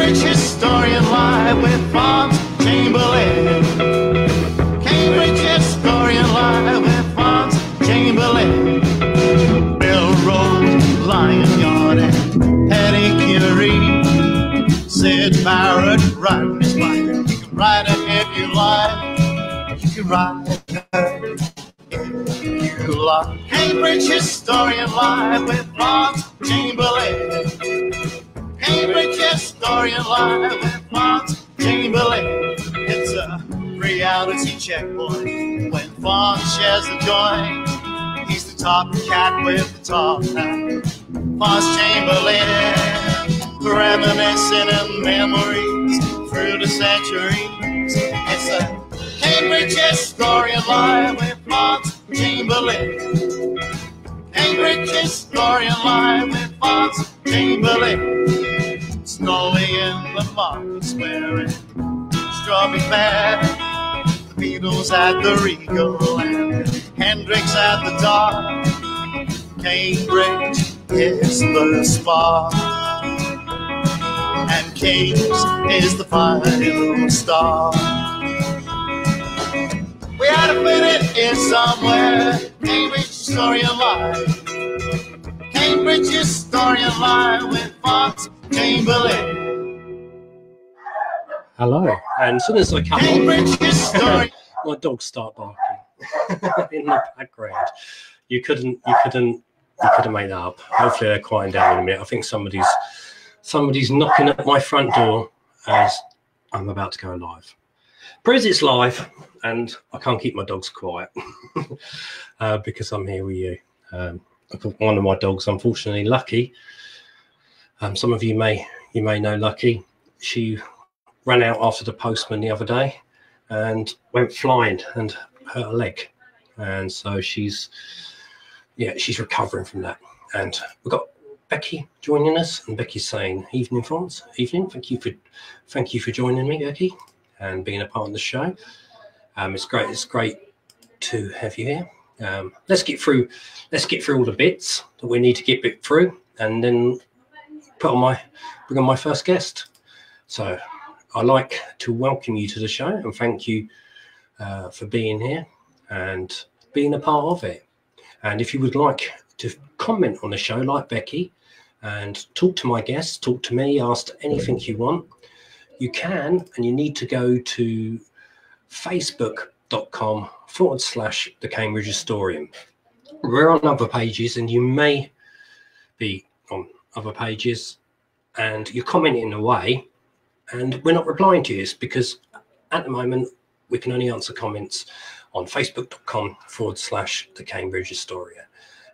Cambridge Historian Live with Fonz Chamberlain. Cambridge Historian Live with Fonz Chamberlain. Bill Rose, Lion Yard, and Petty Curie. Sid Barrett riding his bike. You can ride her if you like. You can ride her if you like. Cambridge Historian Live with Fonz Chamberlain. Cambridge Historian Live with Fonz Chamberlain. It's a reality checkpoint when Fonz shares the joint. He's the top cat with the top hat. Fonz Chamberlain, reminiscing of memories through the centuries. It's a Cambridge Historian Live with Fonz Chamberlain. Cambridge Historian Live with Fonz Chamberlain. Snowy in the Market Square and Strawberry Fair. The Beatles at the Regal and Hendrix at the Dark. Cambridge is the spa, and Kings is the final star. We had to fit it in somewhere. Cambridge Historian Live. Cambridge Historian Live with Fonz Chamberlain. Hello, and as soon as I come on, my dogs start barking in the background. You couldn't make that up. Hopefully they're quieting down in a minute. I think somebody's knocking at my front door as I'm about to go live. But it's live, and I can't keep my dogs quiet because I'm here with you. One of my dogs, unfortunately, Lucky. Some of you may know Lucky. She ran out after the postman the other day and went flying and hurt her leg, and so she's recovering from that. And we've got Becky joining us, and Becky's saying, "Evening, Fonz. Evening. Thank you for joining me, Becky, and being a part of the show. It's great to have you here. Let's get through all the bits that we need to get through, and then bring on my first guest. So I'd like to welcome you to the show and thank you for being here and being a part of it. And if you would like to comment on the show like Becky and talk to my guests, talk to me, ask anything you want, you can, and you need to go to facebook.com/the Cambridge Historian. We're on other pages, and you may be on other pages and you're commenting away and we're not replying to you. It's because at the moment we can only answer comments on facebook.com/the Cambridge Historian.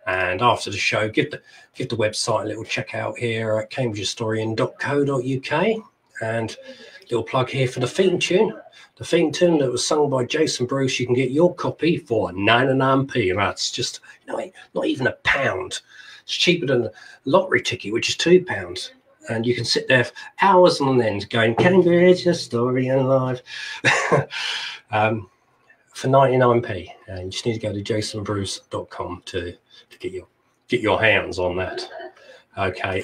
And after the show, give the website a little check out here at cambridgehistorian.co.uk, and a little plug here for the theme tune. The theme tune that was sung by Jason Bruce. You can get your copy for 99p. That's just not even £1. It's cheaper than a lottery ticket, which is £2. And you can sit there for hours on end going, Cambridge Historian Live, for 99p. And you just need to go to jasonbruce.com to get your hands on that. Okay,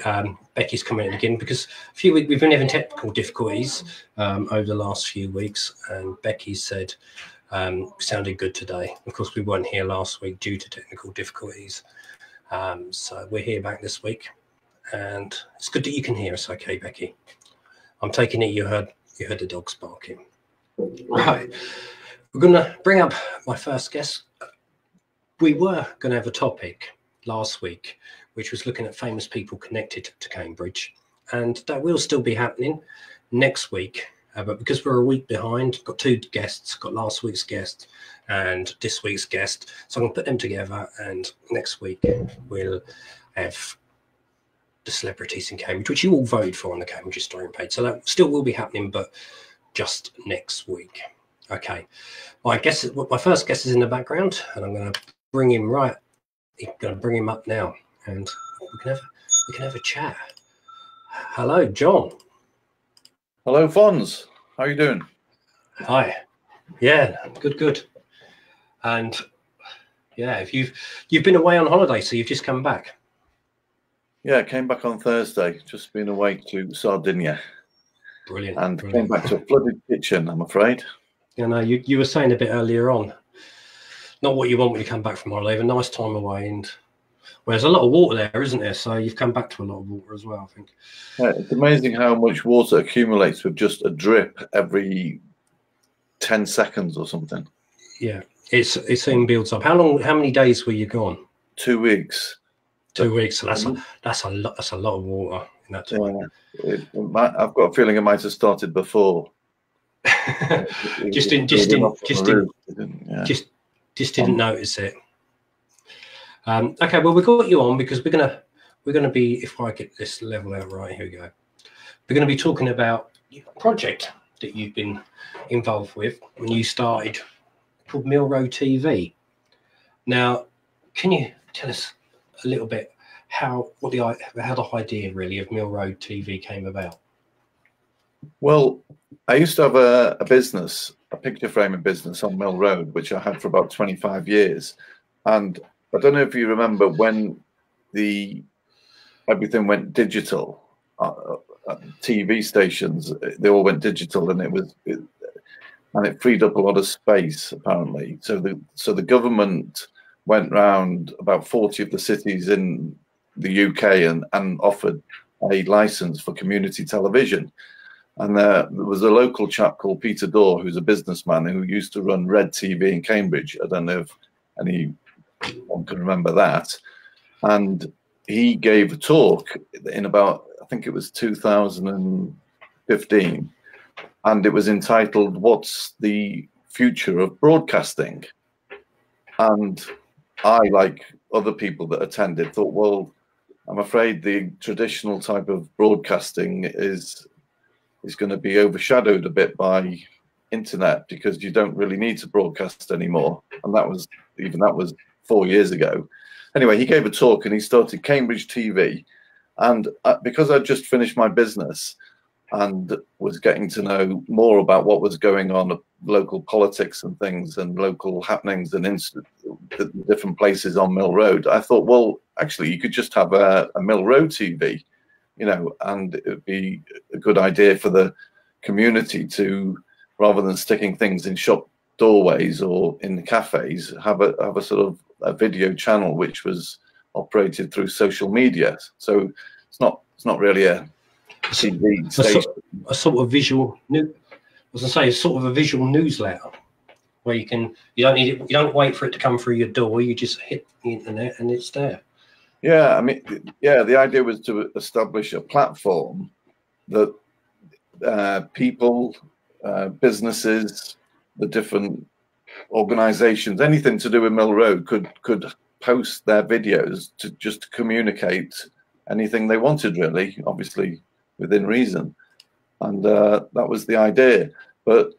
Becky's coming in again because we've been having technical difficulties over the last few weeks, and Becky said sounded good today. Of course, we weren't here last week due to technical difficulties, so we're here back this week, and it's good that you can hear us. Okay, Becky, I'm taking it you heard the dogs barking. Right, we're going to bring up my first guest. We were going to have a topic last week, which was looking at famous people connected to Cambridge, and that will still be happening next week. But because we're a week behind, got two guests, got last week's guest and this week's guest, so I'm going to put them together, and next week we'll have the celebrities in Cambridge, which you all voted for on the Cambridge Historian page. So that still will be happening, but just next week. Okay, my first guest is in the background, and I'm going to bring him I'm going to bring him up now, and we can have a chat. Hello, John. Hello, Fonz. How are you doing? Hi. Yeah, good. And yeah, if you've been away on holiday, so you've just come back. Yeah, I came back on Thursday. Just been away to Sardinia. Brilliant. and brilliant. came back to a flooded kitchen, I'm afraid. You know, you were saying a bit earlier on, not what you want when you come back from holiday, have a nice time away, and well, there's a lot of water there, isn't there? So you've come back to a lot of water as well, I think. Yeah, it's amazing how much water accumulates with just a drip every 10 seconds or something. Yeah, it soon builds up. How many days were you gone? 2 weeks. 2 weeks. So that's a lot. That's a lot of water in that time. Yeah, I've got a feeling it might have started before. just didn't notice it. Okay, well, we got you on because we're gonna be, if I get this level out right, here we go. We're gonna be talking about a project that you've been involved with when you started, called Mill Road TV. Now, can you tell us a little bit how the idea really of Mill Road TV came about? Well, I used to have a business, a picture framing business on Mill Road, which I had for about 25 years. And I don't know if you remember when everything went digital, TV stations, they all went digital, and it freed up a lot of space, apparently. So the government went round about 40 of the cities in the UK and offered a license for community television. And there was a local chap called Peter Dorr, who's a businessman who used to run Red TV in Cambridge. I don't know if anyone can remember that. And he gave a talk in about, I think it was 2015, and it was entitled, "What's the Future of Broadcasting?" And I, like other people that attended, thought, well, I'm afraid the traditional type of broadcasting is going to be overshadowed a bit by internet, because you don't really need to broadcast anymore. And that was 4 years ago. Anyway, he gave a talk and he started Cambridge TV. And because I'd just finished my business and was getting to know more about what was going on, local politics and things and local happenings and different places on Mill Road, I thought, well, actually, you could just have a Mill Road TV, you know, and it would be a good idea for the community to, rather than sticking things in shop doorways or in the cafes, have a sort of a video channel which was operated through social media. So it's not really a TV station. A sort of visual sort of a visual newsletter where you don't wait for it to come through your door, you just hit the internet and it's there. Yeah, I mean, yeah, the idea was to establish a platform that people, businesses, the different organizations, anything to do with Mill Road could post their videos to just communicate anything they wanted, really, obviously within reason. And that was the idea. But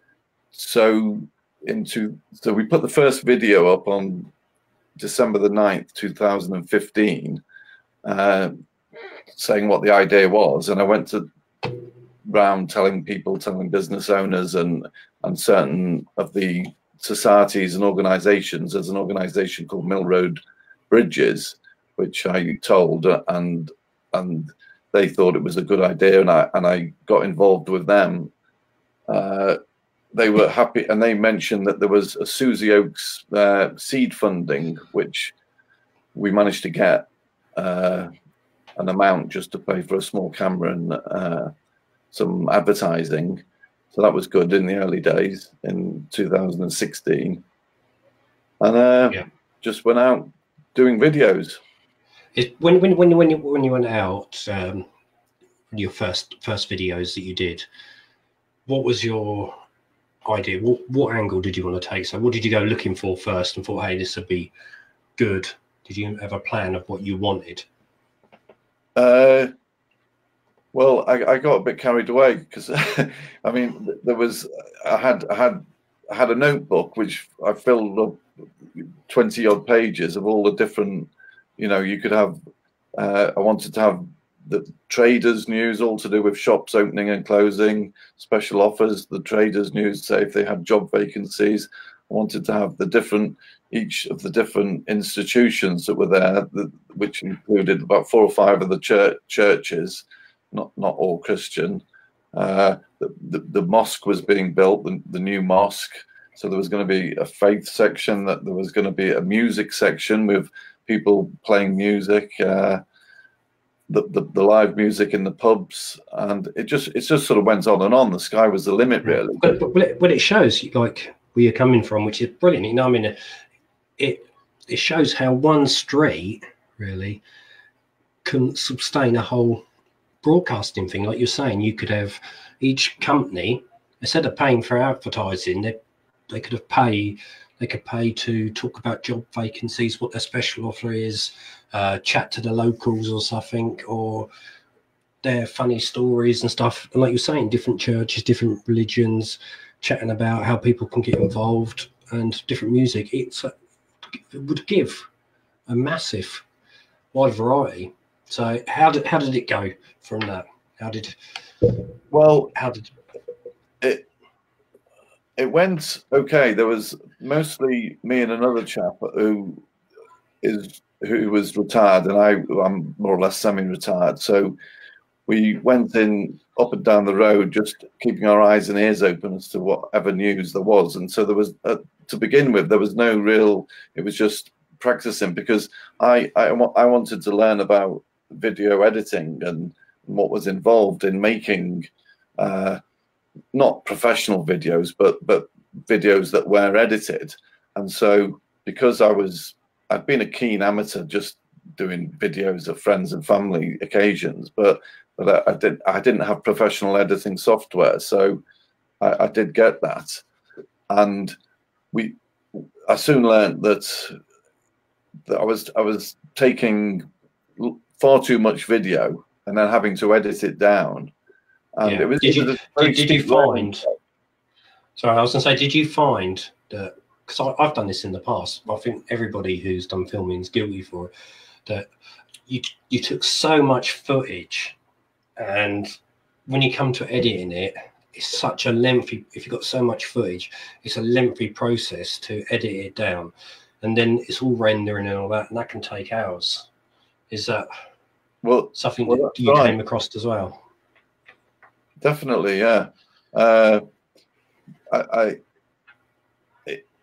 so we put the first video up on December the 9th, 2015, saying what the idea was. And I went round telling business owners and certain of the societies and organizations. There's an organization called Mill Road Bridges, which I told, and they thought it was a good idea, and I got involved with them. They were happy, and they mentioned that there was a Susie Oakes seed funding, which we managed to get an amount just to pay for a small camera and some advertising. So that was good in the early days in 2016, and just went out doing videos. When you went out, your first videos that you did, what was your idea? What angle did you want to take? So what did you go looking for first and thought, hey, this would be good? Did you have a plan of what you wanted? Well, I got a bit carried away because I mean, I had a notebook which I filled up 20 odd pages of all the different, you know, you could have, I wanted to have the traders news, all to do with shops opening and closing, special offers, the traders news, say if they had job vacancies. I wanted to have each of the different institutions that were there, which included about 4 or 5 of the churches, not all Christian. the mosque was being built, the new mosque. So there was going to be a faith section, that there was going to be a music section with people playing music, the live music in the pubs, and it just sort of went on and on. The sky was the limit, really. But it shows like where you're coming from, which is brilliant. You know, I mean, it shows how one street really can sustain a whole broadcasting thing. Like you're saying, you could have each company, instead of paying for advertising, they could pay to talk about job vacancies, what their special offer is, chat to the locals or something, or their funny stories and stuff. And like you're saying, different churches, different religions, chatting about how people can get involved and different music. It would give a massive wide variety. So how did it go from that? How did it went okay. There was mostly me and another chap who was retired, and I'm more or less semi-retired. So we went in up and down the road, just keeping our eyes and ears open as to whatever news there was. And so there was, to begin with, there was no real. It was just practicing, because I wanted to learn about video editing and what was involved in making. Not professional videos, but videos that were edited. And so, because I'd been a keen amateur, just doing videos of friends and family occasions, but I didn't have professional editing software, so I did get that, and I soon learned that I was taking far too much video and then having to edit it down. And yeah. Did you find? Sorry, I was going to say, did you find that? Because I've done this in the past. I think everybody who's done filming is guilty for it. That you took so much footage, and when you come to editing it, it's such a lengthy. If you've got so much footage, it's a lengthy process to edit it down, and then it's all rendering and all that, and that can take hours. Is that something that you came across as well? Definitely, yeah. I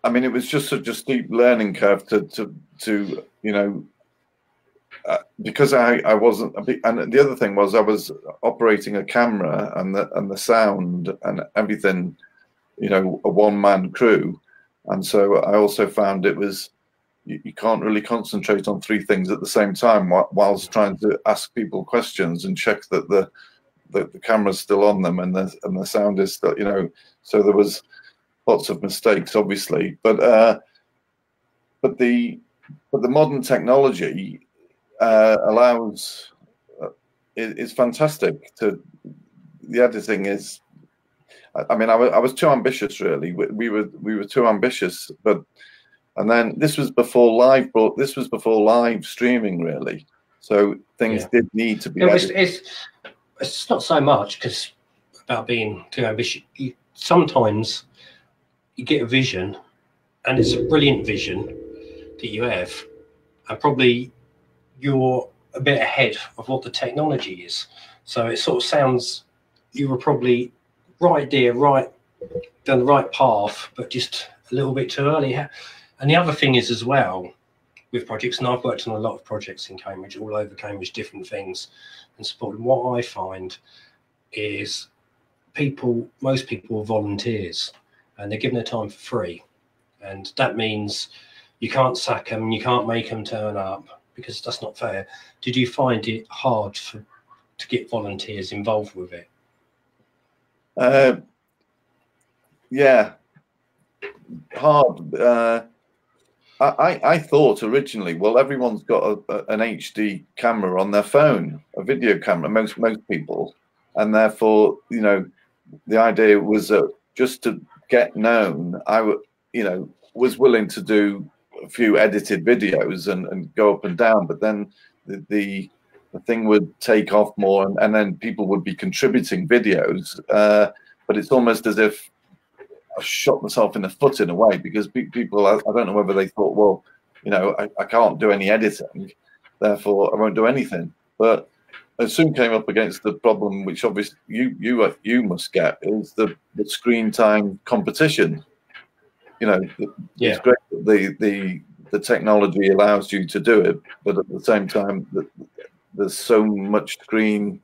mean, it was just such a steep learning curve to you know, because I wasn't a big, and the other thing was I was operating a camera and the sound and everything, you know, a one-man crew, and so I also found it was you can't really concentrate on three things at the same time whilst trying to ask people questions and check that the camera's still on them and the sound is still, you know. So there was lots of mistakes, obviously, but the modern technology allows is fantastic. The editing is, I mean, I was too ambitious, really. We were too ambitious, and then this was before live streaming, really. So things did need to be edited. It's not so much because about being too ambitious. Sometimes you get a vision, and it's a brilliant vision that you have, and probably you're a bit ahead of what the technology is. So it sort of sounds you were probably right there, down the right path, but just a little bit too early. And the other thing is as well with projects, and I've worked on a lot of projects in Cambridge, all over Cambridge, different things, and supporting. What I find is most people are volunteers, and they're given their time for free, and that means you can't sack them, you can't make them turn up, because that's not fair. Did you find it hard to get volunteers involved with it? Yeah, hard. I thought originally, well, everyone's got an HD camera on their phone, a video camera, most people, and therefore, you know, the idea was just to get known. Was willing to do a few edited videos and go up and down, but then the thing would take off more, and then people would be contributing videos. But it's almost as if I shot myself in the foot in a way, because people, I don't know whether they thought, well, you know, I can't do any editing, therefore I won't do anything. But soon came up against the problem, which obviously you must get, is the screen time competition. You know, it's great that the technology allows you to do it, but at the same time, there's so much screen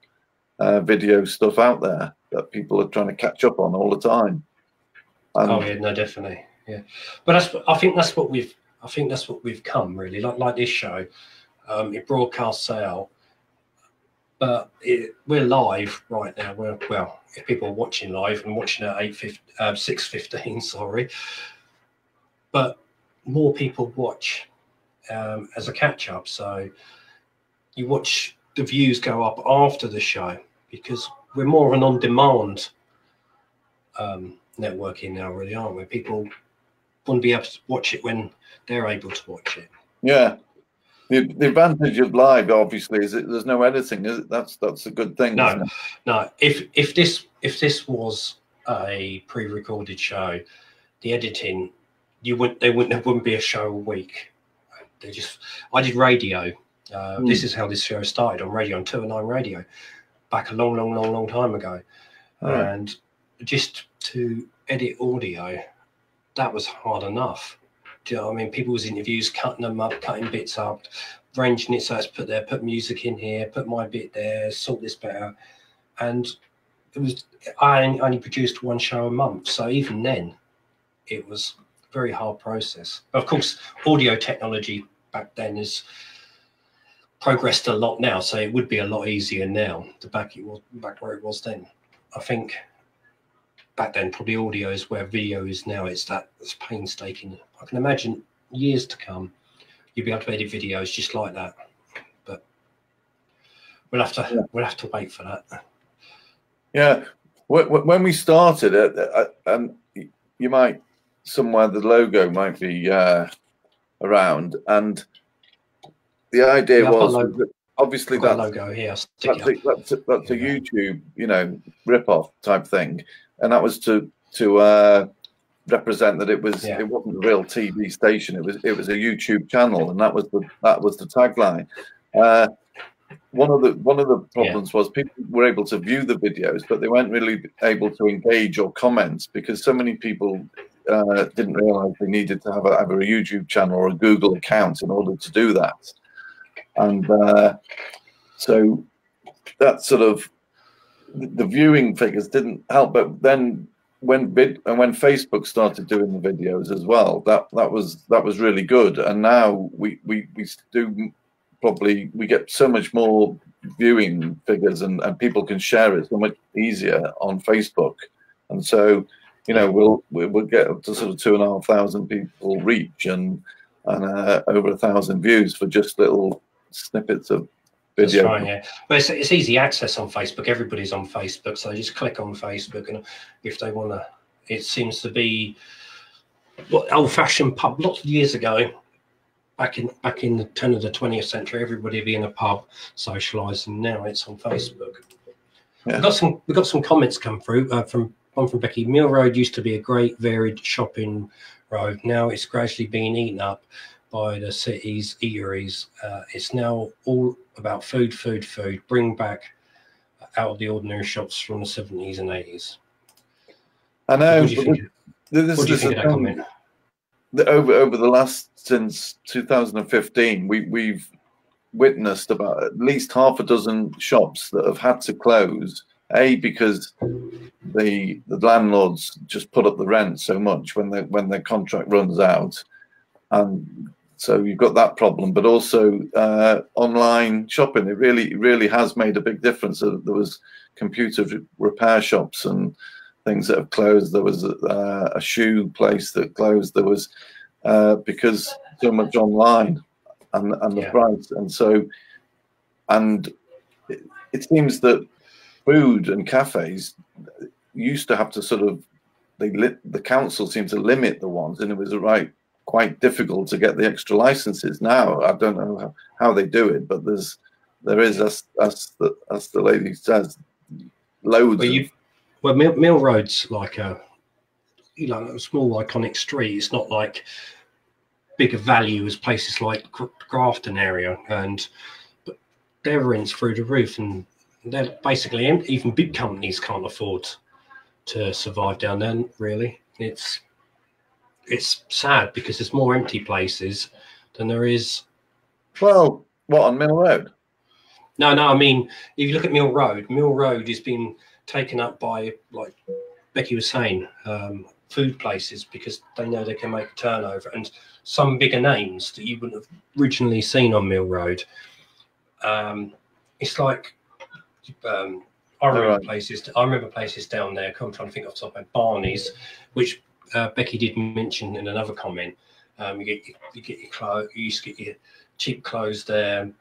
video stuff out there that people are trying to catch up on all the time. And oh yeah, no, definitely, yeah. But I think that's what we've come really. Like this show, it broadcasts out, but we're live right now. Well, if people are watching live and watching at 6:15, sorry, but more people watch as a catch up. So you watch the views go up after the show because we're more of an on-demand networking now, really, aren't we? People want to be able to watch it when they're able to watch it. Yeah. The advantage of live, obviously, is that there's no editing. Is it? That's a good thing. No, isn't it? no. If this was a pre-recorded show, the editing, there wouldn't be a show a week. I did radio. This is how this show started, on radio, on 209 radio, back a long time ago. Right. And just to edit audio, that was hard enough. Do you know what I mean? People's interviews, cutting them up, cutting bits up, arranging it so it's put music in here, put my bit there, sort this bit out. And I only produced one show a month. So even then, it was a very hard process. Of course, audio technology back then has progressed a lot now, so it would be a lot easier now to back where it was then. I think back then probably audio is where video is now. It's painstaking. I can imagine years to come you'll be able to edit videos just like that, but we'll have to wait for that. Yeah, when we started it, and you might somewhere the logo might be around, and the idea was obviously that logo here. That's a YouTube, rip-off type thing, and that was to represent that it wasn't a real TV station. It was a YouTube channel, and that was the tagline. One of the problems was people were able to view the videos, but they weren't really able to engage or comment because so many people didn't realize they needed to have either a YouTube channel or a Google account in order to do that. And so that sort of the viewing figures didn't help. But then when Facebook started doing the videos as well, that was really good. And now we get so much more viewing figures, and people can share it so much easier on Facebook. And so we'll get up to sort of 2,500 people reach and over 1,000 views for just little snippets of video. That's right, yeah. But it's easy access on Facebook. Everybody's on Facebook, so they just click on Facebook, and if they want to, it seems to be what old-fashioned pub. Lots of years ago, back in the turn of the 20th century, everybody would be in a pub socialising. Now it's on Facebook. Yeah. We got some comments come through from Becky. Mill Road used to be a great varied shopping road. Now it's gradually being eaten up by the city's eateries. It's now all about food. Bring back out of the ordinary shops from the 70s and 80s. I know. What do you think of that comment? Over the last, since 2015, we've witnessed about at least half a dozen shops that have had to close. Because the landlords just put up the rent so much when their contract runs out, and so you've got that problem. But also online shopping, it really has made a big difference. There was computer repair shops and things that have closed. There was a shoe place that closed. There was because so much online and the price, and it seems that food and cafes used to have to sort of the council seemed to limit the ones, and it was quite difficult to get the extra licenses. Now I don't know how they do it, but there is as the lady says, loads. Mill Road's like a small iconic street. It's not like bigger value as places like Grafton area, but their rent's through the roof, and they're basically empty. Even big companies can't afford to survive down there. Really, it's sad because there's more empty places than there is. Well, what, on Mill Road? No, I mean, if you look at Mill Road has been taken up by, like Becky was saying, food places, because they know they can make a turnover, and some bigger names that you wouldn't have originally seen on Mill Road. It's like I remember places down there. I'm trying to think off the top of my head. Barney's, which Becky did mention in another comment. You get your clothes. You used to get your cheap clothes there.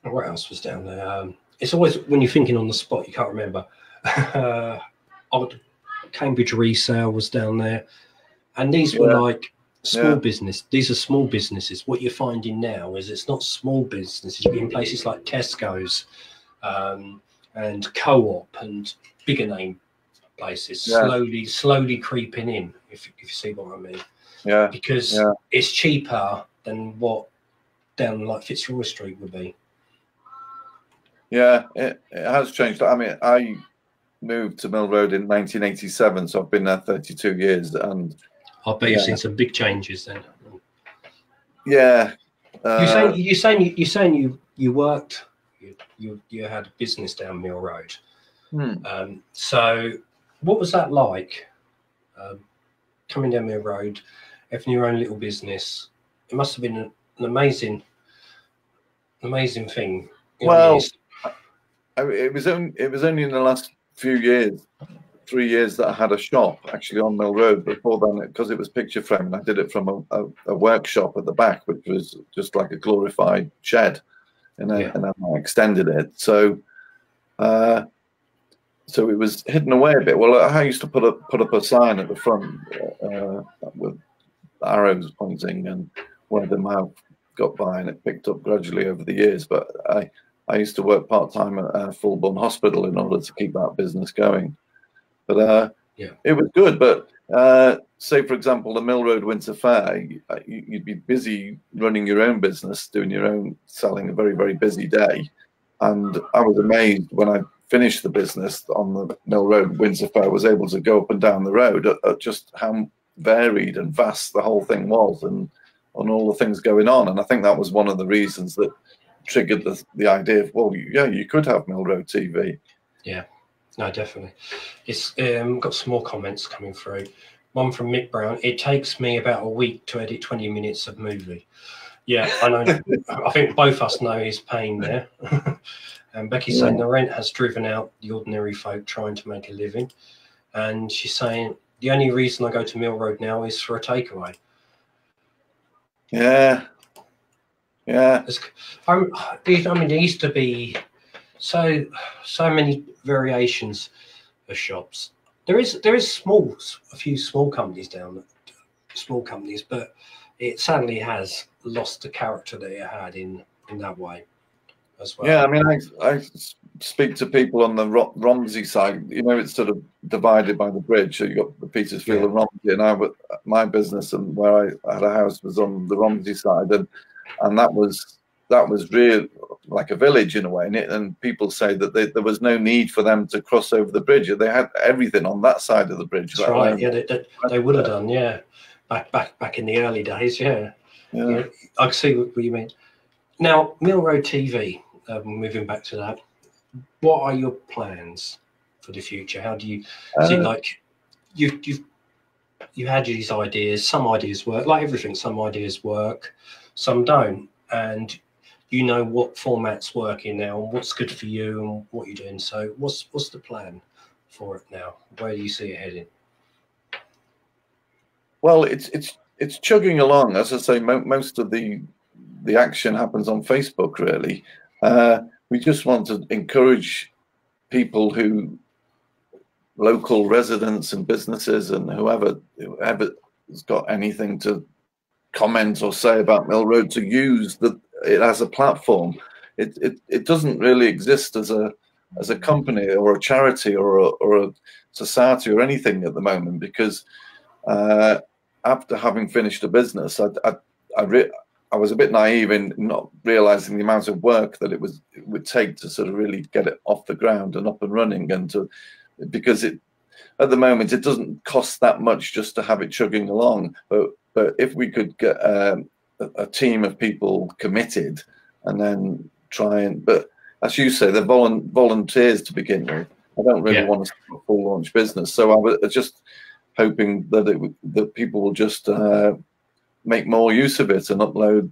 What else was down there? It's always, when you're thinking on the spot, you can't remember. Cambridge Resale was down there, and these were like small business. These are small businesses. What you're finding now is it's not small businesses. You're in places like Tesco's and Co-op and bigger name places slowly creeping in. If you see what I mean. Yeah. Because it's cheaper than what down like Fitzroy Street would be. Yeah, it has changed. I mean, I moved to Mill Road in 1987, so I've been there 32 years, and I bet you've seen some big changes then. Yeah. You're saying you worked, you had a business down Mill Road. So what was that like? Coming down Mill Road, having your own little business. It must have been an amazing thing. Well, it was only in the last few years, 3 years, that I had a shop actually on Mill Road. Before then, because it was picture framing, I did it from a workshop at the back, which was just like a glorified shed, and then I extended it. So it was hidden away a bit. Well, I used to put up a sign at the front with arrows pointing and where the mouth got by, and it picked up gradually over the years. But I used to work part-time at a Fulbourn hospital in order to keep that business going. But it was good. But say, for example, the Mill Road Winter Fair, you'd be busy running your own business, doing your own selling, a very, very busy day. And I was amazed when I finished the business on the Mill Road Winter Fair, was able to go up and down the road at just how varied and vast the whole thing was, and on all the things going on. And I think that was one of the reasons that triggered the idea of, well, yeah, you could have Mill Road TV. Yeah, no, definitely. It's got some more comments coming through. One from Mick Brown. It takes me about a week to edit 20 minutes of movie. Yeah, I know. I think both us know his pain there. And Becky's saying the rent has driven out the ordinary folk trying to make a living. And she's saying the only reason I go to Mill Road now is for a takeaway. Yeah. Yeah. I mean, there used to be so many variations of shops. There is a few small companies down there, small companies, but it sadly has lost the character that it had in that way as well. Yeah, I mean, I speak to people on the Romsey side. You know, it's sort of divided by the bridge. So you got the Petersfield and Romsey, and my business and where I had a house was on the Romsey side, and that was real like a village in a way. And people say that there was no need for them to cross over the bridge. They had everything on that side of the bridge. That's right. Yeah, they would have done. Yeah, back in the early days. Yeah. I can see what you mean. Now, Mill Road TV. Moving back to that, what are your plans for the future? How do you? Is it like you've had these ideas? Some ideas work, like everything. Some ideas work, some don't, and you know what format's working now and what's good for you and what you're doing. So, what's the plan for it now? Where do you see it heading? Well, it's chugging along. As I say, most of the action happens on Facebook, really. We just want to encourage people local residents and businesses and whoever has got anything to comment or say about Mill Road to use it as a platform. It doesn't really exist as a company or a charity or a society or anything at the moment, because after having finished a business, I was a bit naive in not realizing the amount of work that it would take to sort of really get it off the ground and up and running, and because at the moment it doesn't cost that much just to have it chugging along. But if we could get a team of people committed and then but as you say, they're volunteers to begin with. I don't really want to start a full launch business, so I was just hoping that people will just make more use of it and upload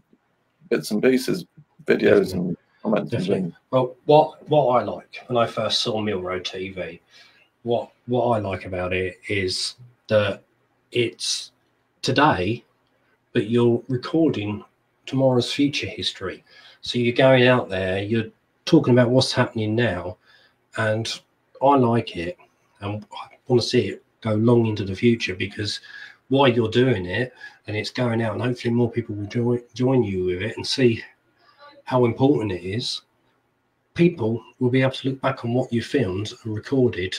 bits and pieces, videos and comments. And well, what I like when I first saw Mill Road TV, what I like about it is that it's today, but you're recording tomorrow's future history. So you're going out there, you're talking about what's happening now, and I like it, and I want to see it go long into the future, because while you're doing it and it's going out, and hopefully more people will join you with it and see how important it is, people will be able to look back on what you filmed and recorded,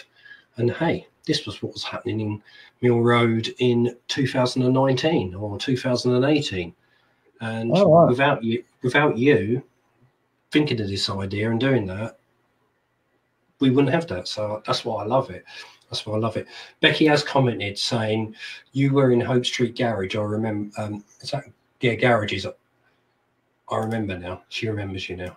and hey, this was what was happening in Mill Road in 2019 or 2018, and without you thinking of this idea and doing that, we wouldn't have that. So that's why I love it. That's why I love it. Becky has commented saying you were in Hope Street Garage. I remember. Is that, yeah, garages. I remember now. She remembers you now.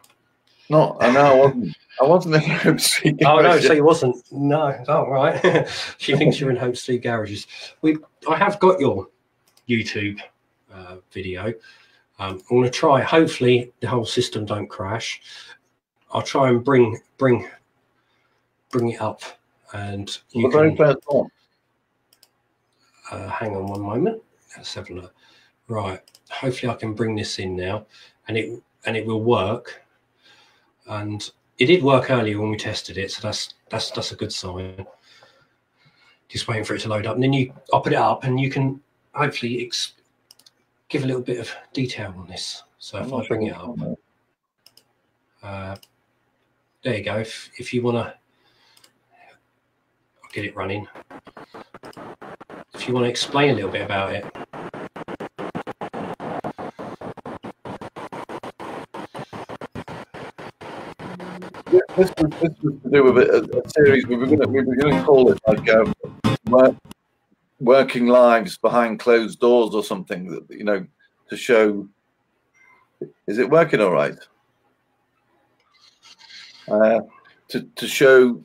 No, I know I wasn't in Hope Street Garage. Oh no, so you wasn't. No, oh right. She thinks you're in Hope Street Garages. I have got your YouTube video. I'm going to try. Hopefully, the whole system don't crash. I'll try and bring it up, and you can. Hang on one moment. Let's have a look. Right. Hopefully, I can bring this in now, and it will work. And it did work earlier when we tested it, so that's a good sign. Just waiting for it to load up, and then I'll put it up, and you can hopefully give a little bit of detail on this. So if I bring it up, there you go. If you want to, I'll get it running. If you want to explain a little bit about it. This was to do with a series. We were going to call it like working lives behind closed doors or something. That to show. Is it working all right? To show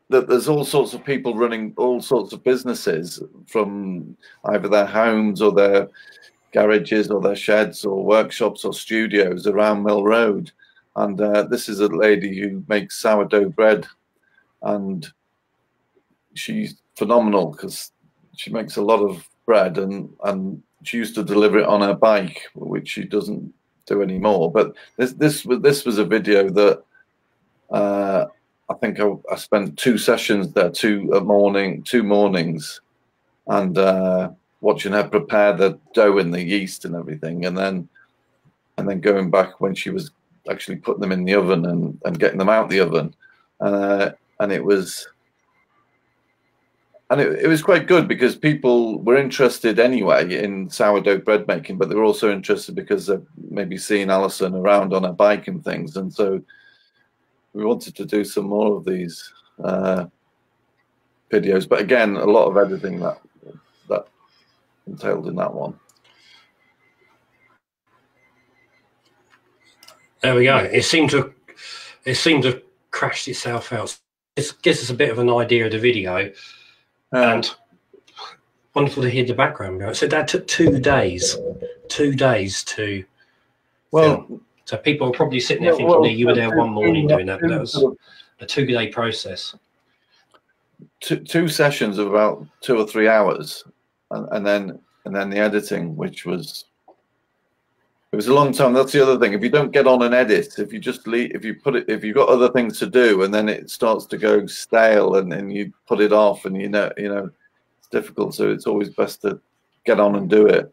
that there's all sorts of people running all sorts of businesses, from either their homes or their garages or their sheds or workshops or studios around Mill Road. And this is a lady who makes sourdough bread, and she's phenomenal because she makes a lot of bread, and she used to deliver it on her bike, which she doesn't do anymore. But this was a video that I think I spent 2 sessions there, two mornings, and watching her prepare the dough and the yeast and everything, and then going back when she was actually putting them in the oven and getting them out the oven, and it was quite good because people were interested anyway in sourdough bread making, but they were also interested because they've maybe seen Alison around on her bike and things, and so we wanted to do some more of these videos. But again, a lot of editing that entailed in that one. There we go. It seemed to have crashed itself out. It gives us a bit of an idea of the video, and wonderful to hear the background. So that took 2 days. 2 days to. Well, film. So people are probably sitting there thinking, you were there one morning doing that, but that was a 2-day process. Two sessions of about 2 or 3 hours, and then the editing, which was. It was a long time. That's the other thing. If you don't get on and edit, if you just leave, if you've got other things to do, and then it starts to go stale, and you put it off, and it's difficult. So it's always best to get on and do it.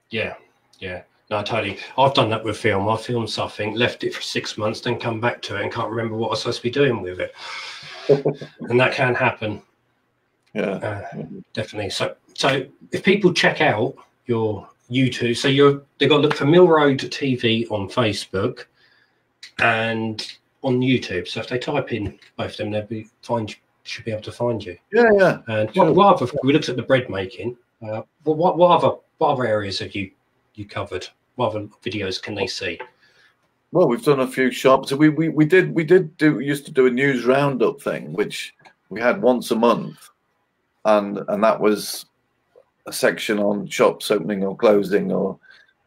Yeah. No, totally. I've done that with film. I filmed something, left it for 6 months, then come back to it and can't remember what I was supposed to be doing with it. And that can happen. Definitely. So if people check out your YouTube, so they've got to look for Mill Road TV on Facebook and on YouTube. So if they type in both of them, should be able to find you. Yeah. And what other? We looked at the bread making. What other areas have you covered? What other videos can they see? Well, we've done a few shops. We used to do a news roundup thing, which we had once a month, and that was a section on shops opening or closing,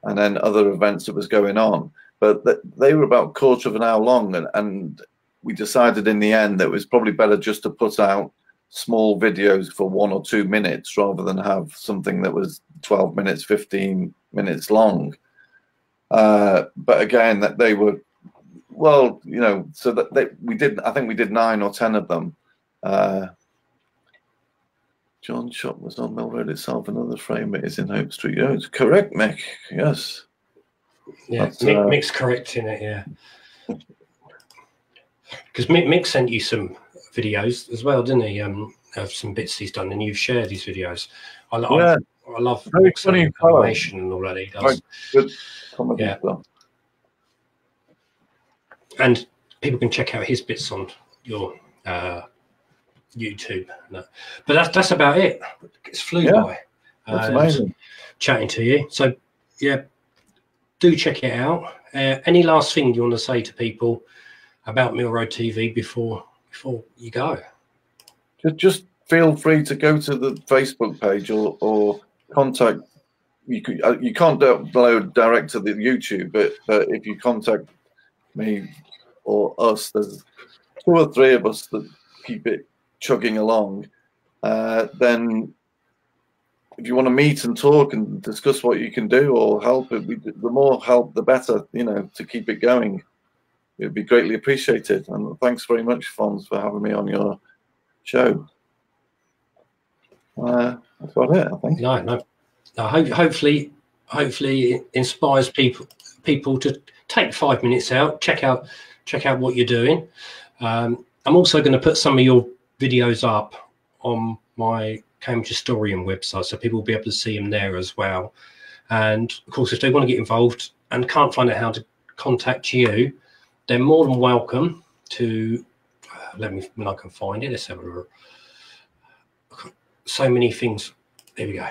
and then other events that was going on. But they were about a quarter of an hour long, and we decided in the end that it was probably better just to put out small videos for 1 or 2 minutes rather than have something that was 12 minutes, 15 minutes long. But again, that they were, well, so that I think we did 9 or 10 of them. John's shop was on Mill Road itself. Another frame is in Hope Street. Yeah, it's correct, Mick. Yes. Yeah, Mick's correct in it. Yeah, because Mick sent you some videos as well, didn't he? Of some bits he's done, and you've shared these videos. I love Mick's animation and all that he does. Good comedy stuff. And people can check out his bits on your YouTube. But that's about it. It's flew by. That's amazing. Chatting to you. So yeah, do check it out. Any last thing you want to say to people about Mill Road TV before you go? Just feel free to go to the Facebook page or contact. You can't download direct to the YouTube, but if you contact me or us, there's 2 or 3 of us that keep it chugging along. Then if you want to meet and talk and discuss what you can do or help, the more help, the better, to keep it going. It'd be greatly appreciated. And thanks very much, Fons, for having me on your show. That's about it, I think. No. Hopefully it inspires people to take 5 minutes out, check out what you're doing. I'm also going to put some of your videos up on my Cambridge Historian website, so people will be able to see them there as well. And of course, if they want to get involved and can't find out how to contact you, they're more than welcome to when I can find it. Let's have a look. So many things. There we go.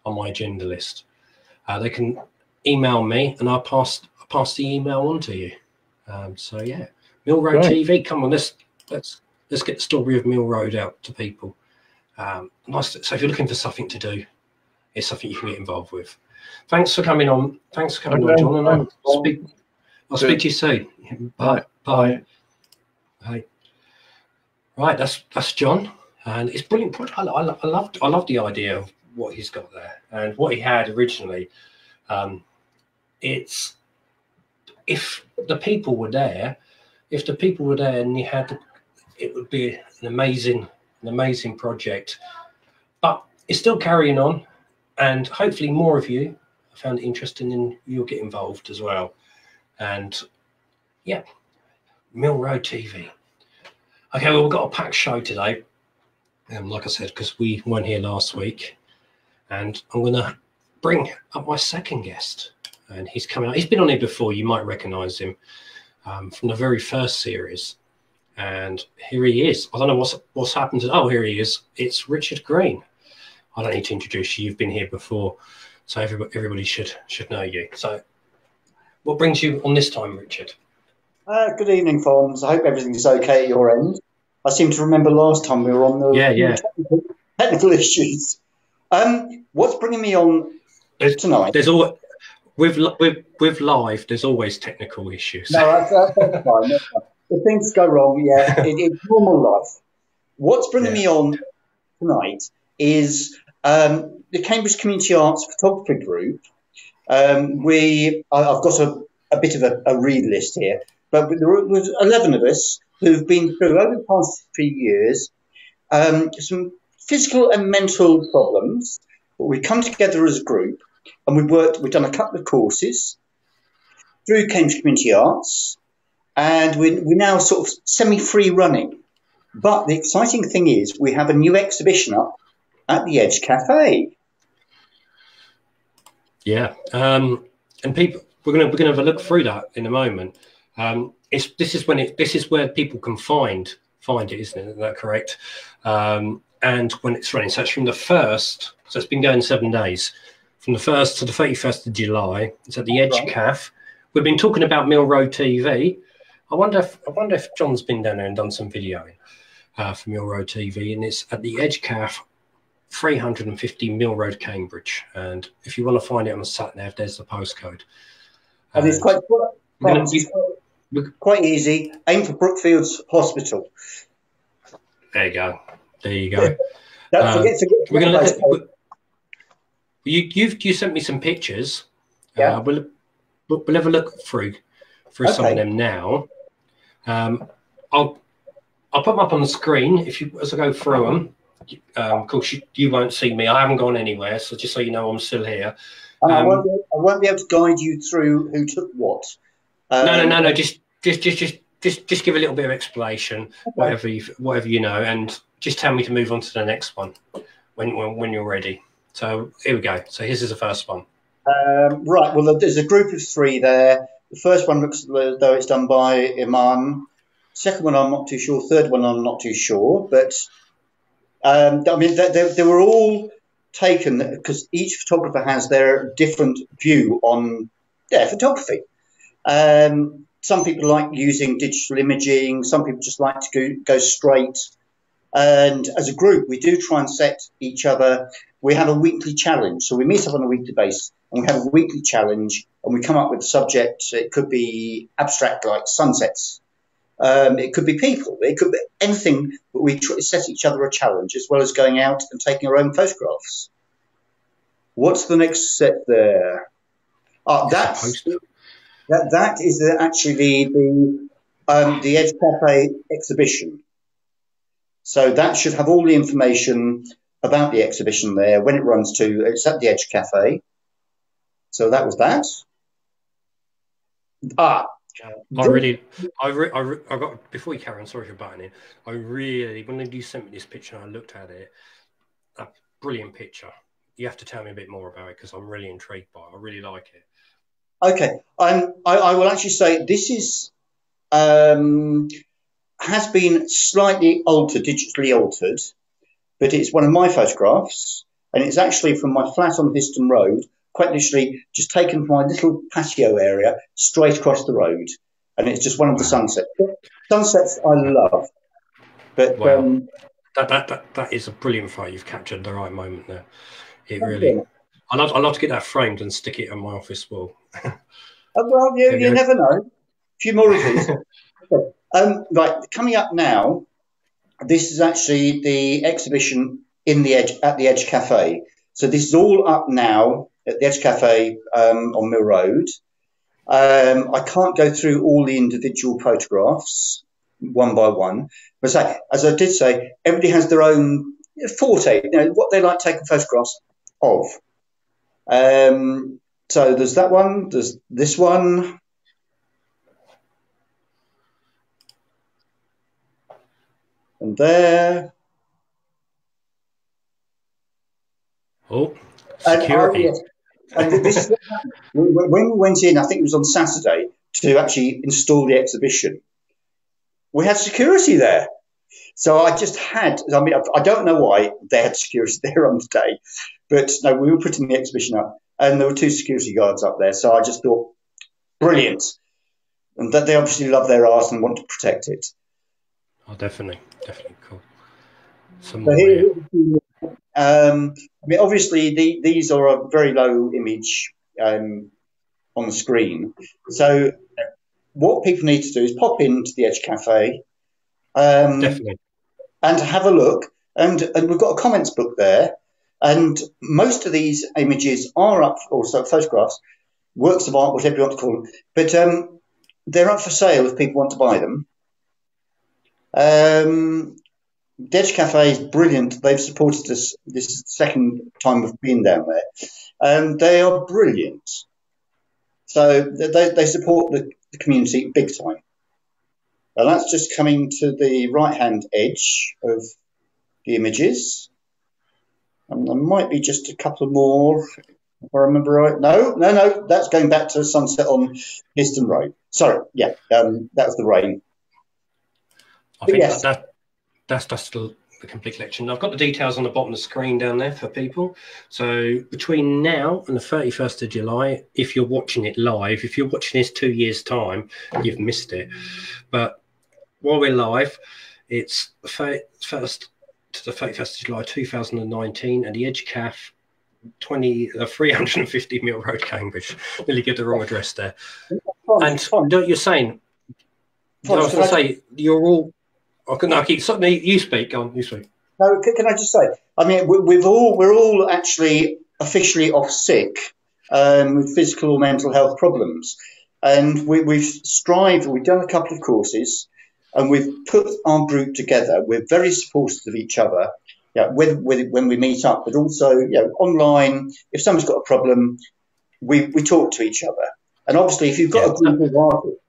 On my agenda list, they can email me, and I'll pass the email on to you. So yeah, Mill Road TV. Come on, let's get the story of Mill Road out to people. Nice. So if you're looking for something to do, it's something you can get involved with. Thanks for coming on. Thanks for coming on, John. And I'll speak to you soon. Bye. Bye. Hey. Right, that's John, and it's brilliant project. I love the idea of what he's got there and what he had originally. It's if the people were there, and you had, it would be an amazing project. But it's still carrying on, and hopefully more of you found it interesting, and you'll get involved as well. And yeah, Mill Road TV. Okay, well, we've got a packed show today, like I said, because we weren't here last week. And I'm going to bring up my second guest. And he's coming out. He's been on here before. You might recognise him from the very first series. And here he is. I don't know what's happened. Oh, here he is. It's Richard Green. I don't need to introduce you. You've been here before. So everybody should know you. So what brings you on this time, Richard? Good evening, Fons. I hope everything's okay at your end. I seem to remember last time we were on the technical issues. What's bringing me on tonight? There's always with live. There's always technical issues. No, that's fine. If things go wrong, it's normal life. What's bringing me on tonight is the Cambridge Community Arts Photography Group. I've got a bit of a read list here, but there was 11 of us who've been through over the past few years some physical and mental problems. But we come together as a group, and we've done a couple of courses through Cambridge Community Arts, and we're now sort of semi-free running. But the exciting thing is we have a new exhibition up at the Edge Cafe. Yeah, and people, we're gonna have a look through that in a moment. This is where people can find it, isn't it? Is that correct? And when it's running, so it's from the 1st. So it's been going 7 days, from the 1st to the 31st of July. It's at the Edge Cafe. We've been talking about Mill Road TV. I wonder if John's been down there and done some videoing for Mill Road TV, and it's at the Edge Cafe, 350 Mill Road, Cambridge. And if you want to find it on the sat nav, there's the postcode. And it's quite easy. Aim for Brookfield's Hospital. There you go. There you go. Don't forget to get. We're gonna. You sent me some pictures. Yeah. We'll have a look through some of them now. I'll put them up on the screen as I go through them. Of course, you won't see me. I haven't gone anywhere, so just so you know, I'm still here. I won't be able to guide you through who took what. No. Just give a little bit of explanation, whatever you know, and just tell me to move on to the next one when you're ready. So here we go. So here's the first one. Right. Well, there's a group of 3 there. The first one looks as though it's done by Iman. Second one, I'm not too sure. Third one, I'm not too sure. But I mean, they were all taken because each photographer has their different view on their photography. Some people like using digital imaging. Some people just like to go straight. And as a group, we do try and set each other. We have a weekly challenge. So we meet up on a weekly basis and we have a weekly challenge and we come up with a subject. It could be abstract like sunsets. It could be people. It could be anything. But we set each other a challenge as well as going out and taking our own photographs. What's the next set there? That is actually the Edge Cafe exhibition. So that should have all the information about the exhibition there when it runs to. It's at the Edge Cafe. So that was that. I got, before you carry on, sorry for butting in. When you sent me this picture and I looked at it, a brilliant picture. You have to tell me a bit more about it because I'm really intrigued by it. I really like it. Okay, I will actually say this is has been slightly altered, digitally altered, but it's one of my photographs, and it's actually from my flat on Histon Road, quite literally just taken from my little patio area straight across the road, and it's just one of the sunsets. Sunsets I love, but that is a brilliant photo. You've captured the right moment there. It really. I'd love to get that framed and stick it on my office wall. Well, you never know. A few more of these. Right, coming up now, this is actually the exhibition at the Edge Cafe. So this is all up now at the Edge Cafe on Mill Road. I can't go through all the individual photographs one by one, but as I did say, everybody has their own forte, what they like taking photographs of. So there's that one, there's this one. And there. Oh, security. And this, when we went in, I think it was on Saturday, to actually install the exhibition, we had security there. So I don't know why they had security there on the day, but no, we were putting the exhibition up and there were 2 security guards up there. So I just thought, brilliant. And that they obviously love their art and want to protect it. Oh, definitely cool. Obviously these are a very low image on the screen. So what people need to do is pop into the Edge Cafe Definitely. and have a look. And we've got a comments book there. And most of these images are up, also photographs, works of art, whatever you want to call them. But they're up for sale if people want to buy them. The Edge Cafe is brilliant. They've supported us. This is the second time we've been down there. And they are brilliant. So they support the community big time. And that's just coming to the right-hand edge of the images. And there might be just a couple more, if I remember right. No, that's going back to sunset on Histon Road. Sorry, yeah, that was the rain. I think that's the complete collection. I've got the details on the bottom of the screen down there for people. So between now and the 31st of July, if you're watching it live, if you're watching this 2 years' time, you've missed it. But while we're live, it's the 1st to the 31st of July 2019, and the Edge Cafe 350 Mill Road, Cambridge. Nearly get the wrong address there. You're saying, I was going to say, you're all. I keep something. You speak. Go on. You speak. No, can I just say? I mean, we're all actually officially off sick with physical or mental health problems, and we've strived. We've done a couple of courses, and we've put our group together. We're very supportive of each other. Yeah, when we meet up, but also online. If someone's got a problem, we talk to each other. And obviously, if you've got a group of artists,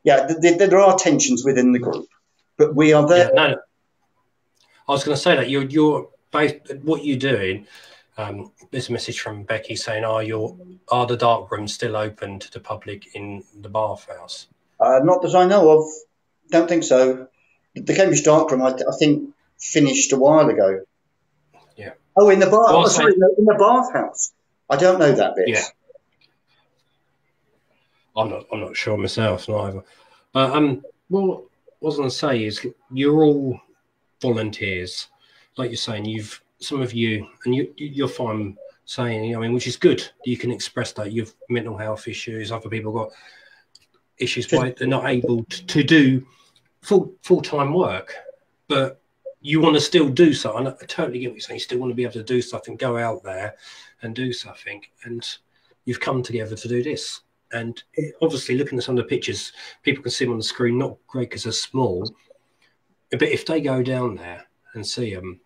there are tensions within the group. But we are there. Yeah, no. I was going to say that you're what you're doing. There's a message from Becky saying, "Are the dark rooms still open to the public in the bathhouse?" Not that I know of. Don't think so. The Cambridge dark room, I think, finished a while ago. Yeah. Oh, in the bar. In the bathhouse. I don't know that bit. Yeah. I'm not sure myself, neither. But well. What I was going to say is you're all volunteers, like you're saying. Some of you, and you're fine saying, I mean, which is good. You can express that you've mental health issues. Other people got issues why they're not able to do full-time work, but you want to still do something. I totally get what you're saying. You still want to be able to do something, go out there and do something, and you've come together to do this. And obviously, looking at some of the pictures, people can see them on the screen, not great because they're small. But if they go down there and see them,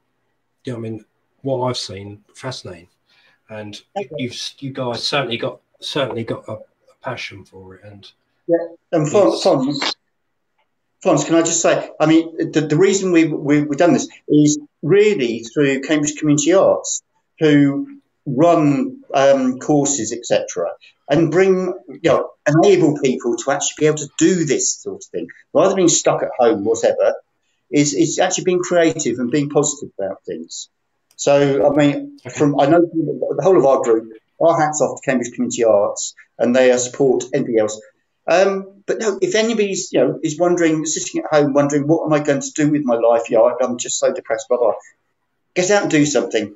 I mean, what I've seen, fascinating. And you guys certainly got a passion for it. And and Fons, can I just say, I mean, the reason we've done this is really through Cambridge Community Arts, who run courses, etc., and bring, enable people to actually be able to do this sort of thing rather than being stuck at home, whatever. Is actually being creative and being positive about things. So, I mean, I know the whole of our group, our hats off to Cambridge Community Arts, and they support anybody else. But no, if anybody's is wondering, sitting at home, wondering what am I going to do with my life? I'm just so depressed. Blah blah. Get out and do something.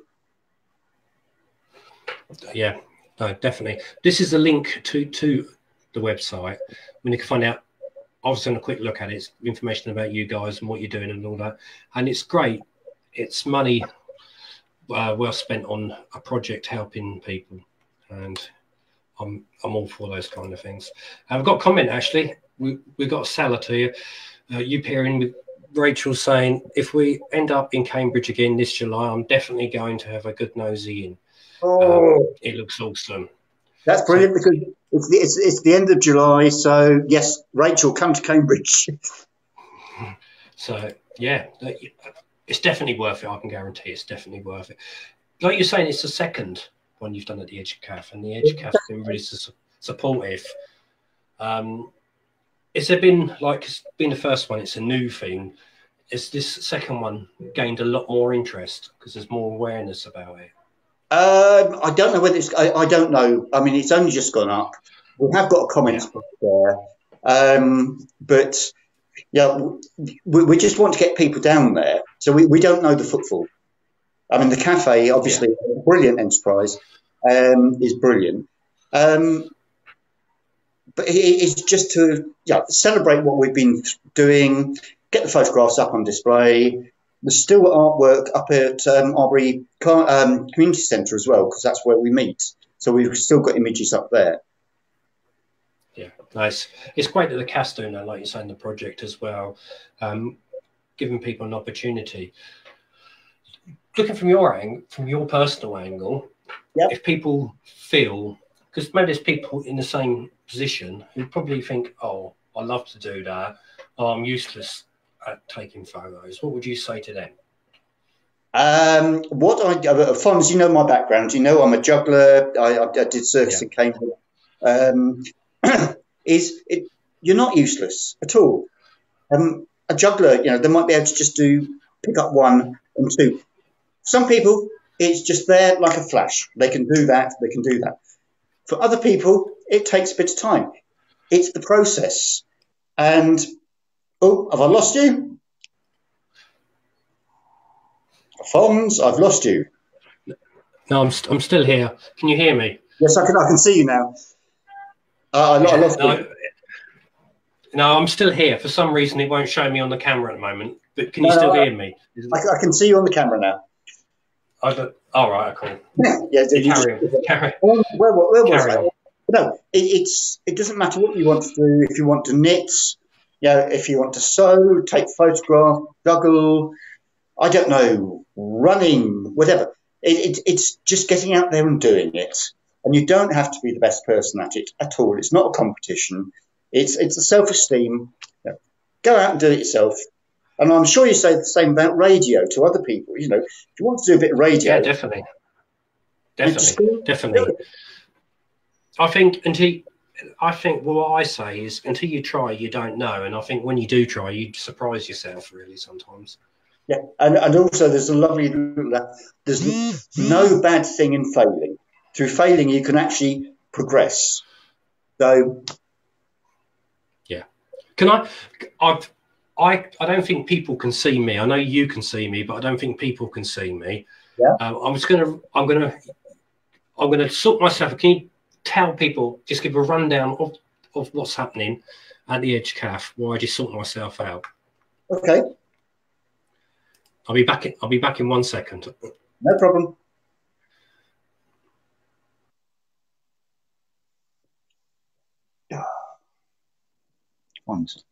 Yeah, no, definitely. This is a link to the website. I mean, you can find out. I was having a quick look at it. It's information about you guys and what you're doing and all that, and it's great. It's money well spent on a project helping people, and I'm all for those kind of things. I've got a comment actually. We've got a salad here. You pairing with Rachel saying, if we end up in Cambridge again this July, I'm definitely going to have a good nosy in. It looks awesome. That's brilliant because it's the end of July. So yes, Rachel, come to Cambridge. So yeah, it's definitely worth it. I can guarantee it's definitely worth it. Like you're saying, it's the second one you've done at the Edge Cafe, and the Edge Cafe's been really supportive. Has there been, like, it's been the first one, it's a new thing. Is this second one gained a lot more interest because there's more awareness about it? I don't know whether it's. I don't know. I mean, it's only just gone up. We have got a comments book there, but yeah, we just want to get people down there. So we don't know the footfall. I mean, the cafe, obviously, a brilliant enterprise, is brilliant. But it's just to celebrate what we've been doing, get the photographs up on display. There's still artwork up at Arbury Community Centre as well, because that's where we meet. So we've still got images up there. Yeah, nice. It's great that the cast doing that, like you're saying, the project as well, giving people an opportunity. Looking from your personal angle, if people feel, because maybe there's people in the same position who probably think, oh, I love to do that. "Oh, I'm useless at taking photos," what would you say to them? Fons, you know my background. You know I'm a juggler. I did circus in Cambridge. You're not useless at all. A juggler, they might be able to just pick up 1 and 2. Some people, it's just there like a flash. They can do that. They can do that. For other people, it takes a bit of time. It's the process. And have I lost you? Fons, I've lost you. No, I'm still here. Can you hear me? Yes, I can see you now. I lost you. No, I'm still here. For some reason, it won't show me on the camera at the moment. But can you still hear me? I can see you on the camera now. All right, cool. Yeah, carry on. Where was I? No, it doesn't matter what you want to do. If you want to knit, if you want to sew, take photograph, juggle, I don't know, running, whatever. It's just getting out there and doing it. And you don't have to be the best person at it at all. It's not a competition. It's a self-esteem. Go out and do it yourself. And I'm sure you say the same about radio to other people. If you want to do a bit of radio. Yeah, definitely. I think what I say is until you try, you don't know. And I think when you do try, you surprise yourself really sometimes. Yeah, and also there's there's no bad thing in failing. Through failing, you can actually progress. So, yeah. I don't think people can see me. I know you can see me, but I don't think people can see me. Yeah. I'm gonna sort myself. Can you tell people? Just give a rundown of what's happening at the Edge Cafe while I just sort myself out. Okay. I'll be back in 1 second. No problem. Once.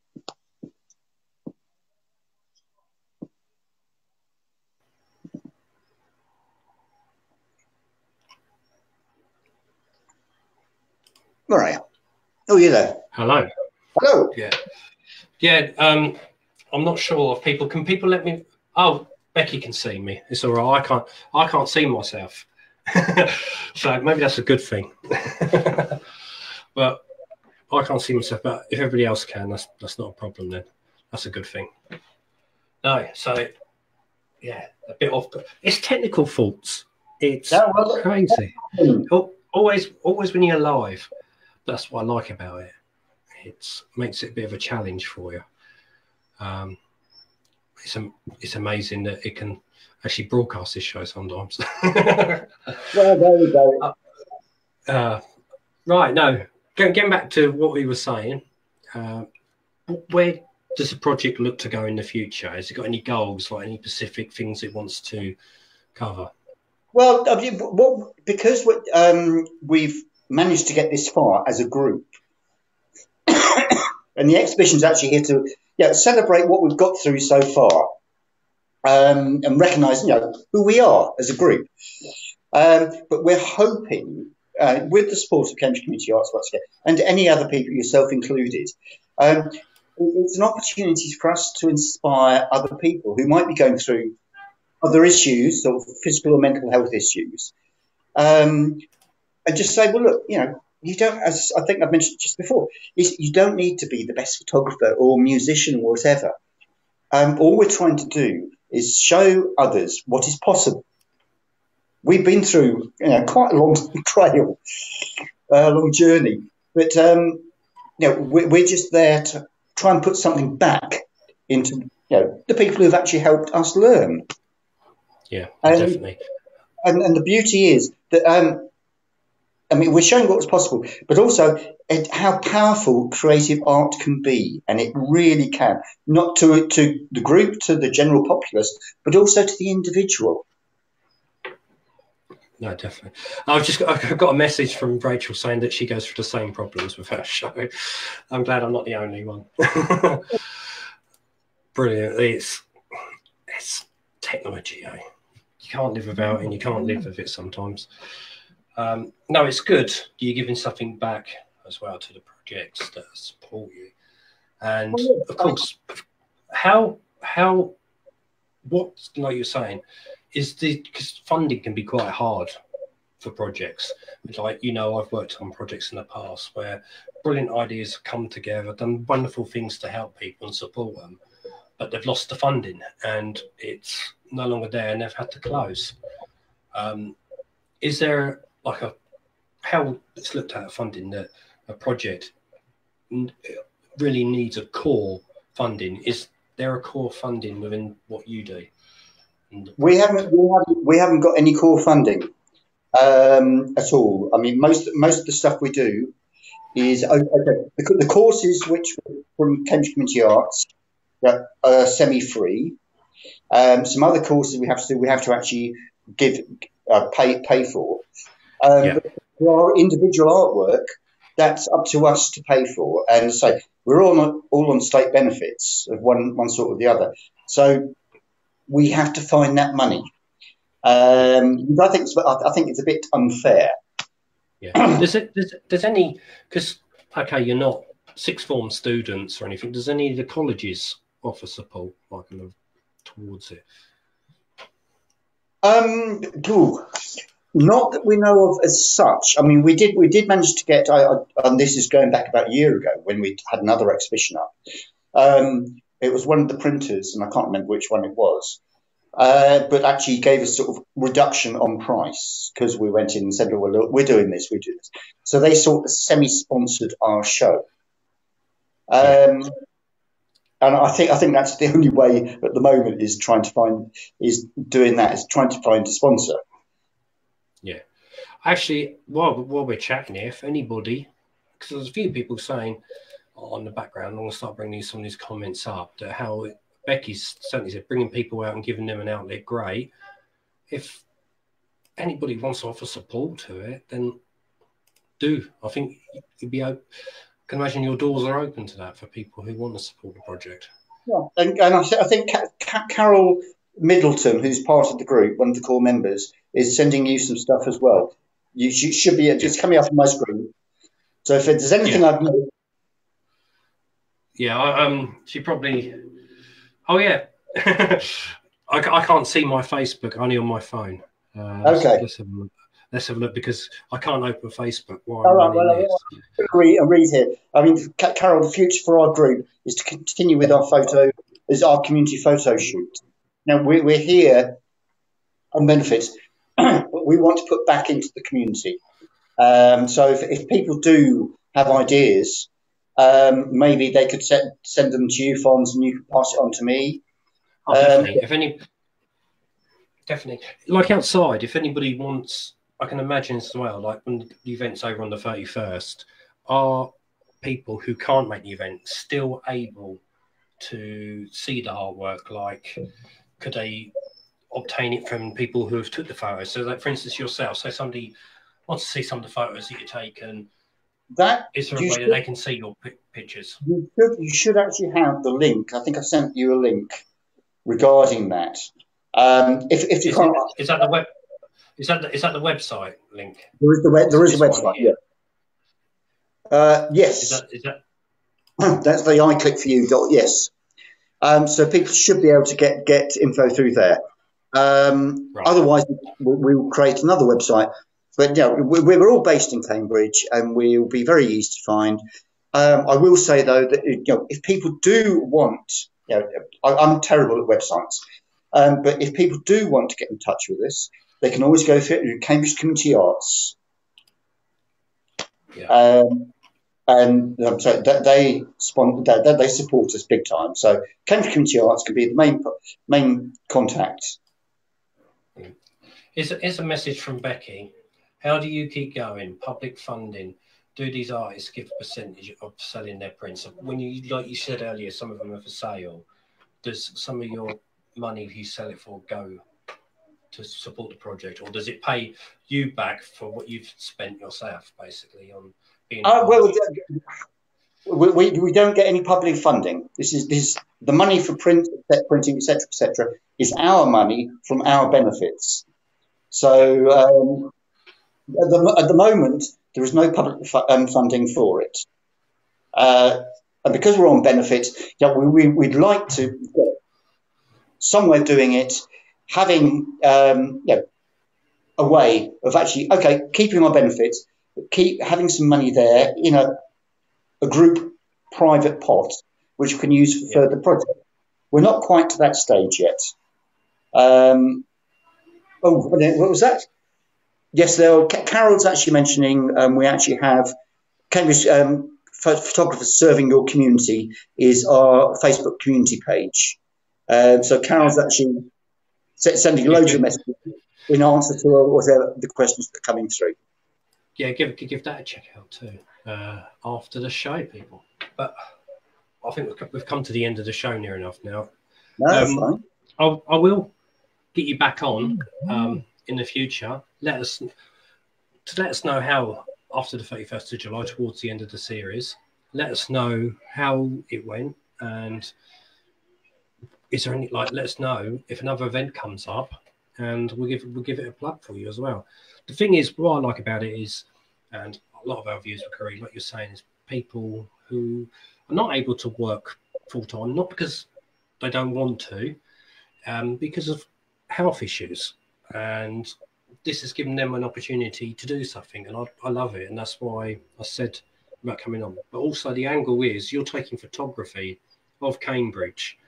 All right. Oh, you're there. Hello. Hello. Yeah. I'm not sure if people can. People let me. Oh, Becky can see me. It's all right. I can't see myself. So maybe that's a good thing. But I can't see myself. But if everybody else can, that's not a problem then. That's a good thing. No. So yeah, a bit off. It's technical faults. It's crazy. Always when you're live. That's what I like about it. It makes it a bit of a challenge for you. It's amazing that it can actually broadcast this show sometimes. Well, there we go. Right, no. Getting back to what we were saying, where does the project look to go in the future? Has it got any goals, like any specific things it wants to cover? Well, because we've managed to get this far as a group, and the exhibition's actually here to celebrate what we've got through so far, and recognise who we are as a group. But we're hoping, with the support of Cambridge Community Arts once again, and any other people, yourself included, it's an opportunity for us to inspire other people who might be going through other issues, sort of physical or mental health issues, and just say, well, look, you don't, as I think I've mentioned just before, you don't need to be the best photographer or musician or whatever. All we're trying to do is show others what is possible. We've been through quite a long trail, a long journey, but we're just there to try and put something back into the people who've actually helped us learn. Yeah, definitely. And the beauty is that we're showing what was possible, but also how powerful creative art can be, and it really can, not to the group, to the general populace, but also to the individual. No, definitely. I've got a message from Rachel saying that she goes through the same problems with her show. I'm glad I'm not the only one. Brilliant. It's technology, eh? You can't live without it, and you can't live with it sometimes. No, it's good. You're giving something back as well to the projects that support you. And of course, what, like you're saying, is because funding can be quite hard for projects. Like, I've worked on projects in the past where brilliant ideas have come together, done wonderful things to help people and support them, but they've lost the funding and it's no longer there and they've had to close. Is there like how it's looked at funding that a project really needs a core funding? Is there a core funding within what you do? We haven't got any core funding at all. I mean, most of the stuff we do is the courses which from Cambridge Community Arts that are semi-free. Some other courses we have to actually pay for. But for our individual artwork, that's up to us to pay for. And so we're all on state benefits of one sort or the other. So we have to find that money. I think it's a bit unfair. Yeah. Does any, because okay, you're not sixth form students or anything. Does any of the colleges offer support towards it? Not that we know of as such. I mean, we did manage to get. And this is going back about a year ago when we had another exhibition up. It was one of the printers, and I can't remember which one it was, but actually gave us sort of reduction on price because we went in and said, "Well, look, we're doing this, we do this." So they sort of semi-sponsored our show. And I think that's the only way at the moment is trying to find a sponsor. Yeah, actually, while we're chatting here, if anybody, because there's a few people saying on the background, I'm going to start bringing some of these comments up, that how Becky's certainly said bringing people out and giving them an outlet, great. If anybody wants to offer support to it, then do. I think you'd be open. I can imagine your doors are open to that for people who want to support the project. Yeah, and I think Carol Middleton, who's part of the group, one of the core members, is sending you some stuff as well. You should be just coming up on my screen. So if there's anything I've missed. Yeah, she probably. Oh yeah, I can't see my Facebook, only on my phone. Okay. Let's have a look because I can't open Facebook. I'll read here. I mean, Carol, the future for our group is to continue with our community photo shoot. Now we're here on benefits, but we want to put back into the community. So if people do have ideas, maybe they could send them to you, Fons, and you can pass it on to me. Definitely. Definitely. Like outside, if anybody wants, I can imagine as well, like when the event's over on the 31st, are people who can't make the event still able to see the artwork? Like, could they obtain it from people who have took the photos? So, like, for instance, yourself, so somebody wants to see some of the photos that you've taken. Is there a way that they can see your pictures? You should actually have the link. I think I sent you a link regarding that. If you can't, is that the web? Is that the website link? There is a website. Yeah. Yes. Is that? That's the iClickForYou. Yes. So people should be able to get info through there. Right. Otherwise, we'll create another website. But yeah, we're all based in Cambridge, and we'll be very easy to find. I will say though that if people do want, I'm terrible at websites. But if people do want to get in touch with us, they can always go through Cambridge Community Arts. Yeah. So they support us big time. So Cambridge Community Arts can be the main contact. Here's a message from Becky. How do you keep going? Public funding. Do these artists give a percentage of selling their prints? When like you said earlier, some of them are for sale. Does some of your money, if you sell it for, go to support the project, or does it pay you back for what you've spent yourself, basically, on being? We don't get any public funding. This is the money for printing, etc., is our money from our benefits. So at the moment, there is no public funding for it. and because we're on benefits, we'd like to somewhere doing it, having a way of actually keeping our benefits, but keep having some money there in a group private pot which we can use for further projects. We're not quite to that stage yet. What was that? Yes, Carol's actually mentioning we actually have Cambridge Photographers Serving Your Community is our Facebook community page. So Carol's actually sending loads of messages in answer to whatever the questions that are coming through. Yeah, give that a check out too after the show, people. But I think we've come to the end of the show near enough now. No, that's fine. I will get you back on in the future. Let us know how after the 31st of July, towards the end of the series. Let us know how it went, and is there any let us know if another event comes up, and we'll give it a plug for you as well. The thing is, what I like about it is, and a lot of our viewers will agree, like you're saying, is people who are not able to work full time, not because they don't want to, because of health issues, and this has given them an opportunity to do something, and I love it, and that's why I said about coming on. But also the angle is you're taking photography of Cambridge,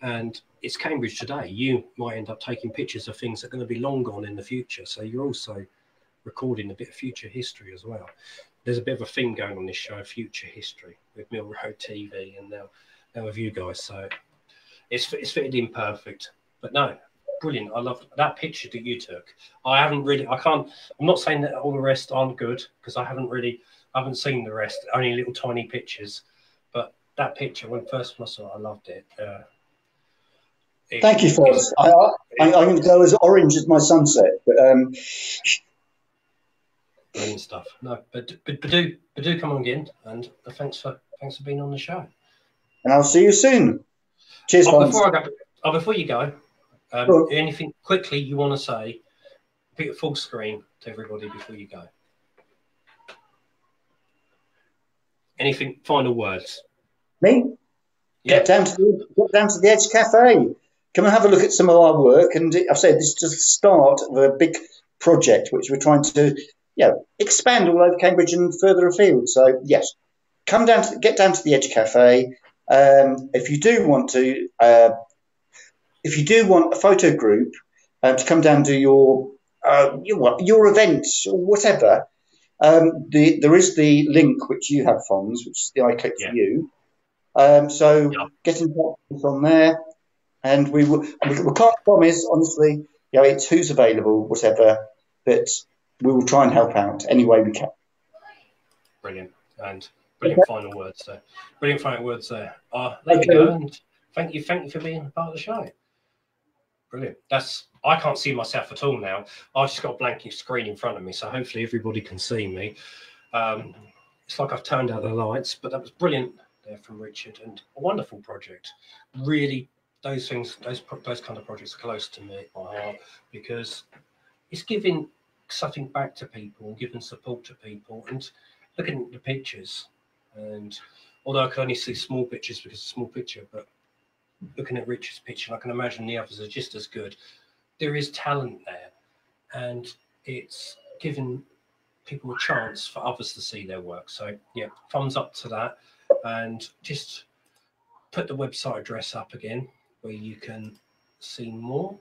and it's Cambridge today. You might end up taking pictures of things that are going to be long gone in the future, so you're also recording a bit of future history as well. There's a bit of a theme going on this show, future history, with Mill Road TV and now with you guys, so it's fitted in perfect. But no, brilliant. I love that picture that you took. I'm not saying that all the rest aren't good, because I haven't seen the rest, only little tiny pictures, but that picture, when I saw it, I loved it. Thank you, Foz. I'm going to go as orange as my sunset, but brilliant stuff. No, but do come on again, and thanks for being on the show. And I'll see you soon. Cheers, Foz. Before you go, anything quickly you want to say? Put it full screen to everybody before you go. Anything? Final words? Me? Yeah. Get down to the Edge Cafe. Come and have a look at some of our work. And I've said this is just the start of a big project which we're trying to expand all over Cambridge and further afield. So yes, get down to the Edge Cafe. If you do want a photo group to come down to your event or whatever, there is the link which you have, Fonz, which is the iClick for you. So get in touch from there, and we can't promise, honestly, it's who's available, whatever, but we will try and help out any way we can. Brilliant. And brilliant final words there. Brilliant final words there. There we go, and thank you for being part of the show. Brilliant. I can't see myself at all now. I've just got a blank screen in front of me, so hopefully everybody can see me. It's like I've turned out the lights, but that was brilliant there from Richard, and a wonderful project. Really, those kind of projects are close to me, my heart, because it's giving something back to people and giving support to people, and looking at the pictures. And although I can only see small pictures because it's a small picture, but looking at Richard's picture, I can imagine the others are just as good. There is talent there, and it's giving people a chance for others to see their work. So yeah, thumbs up to that, and just put the website address up again where you can see more.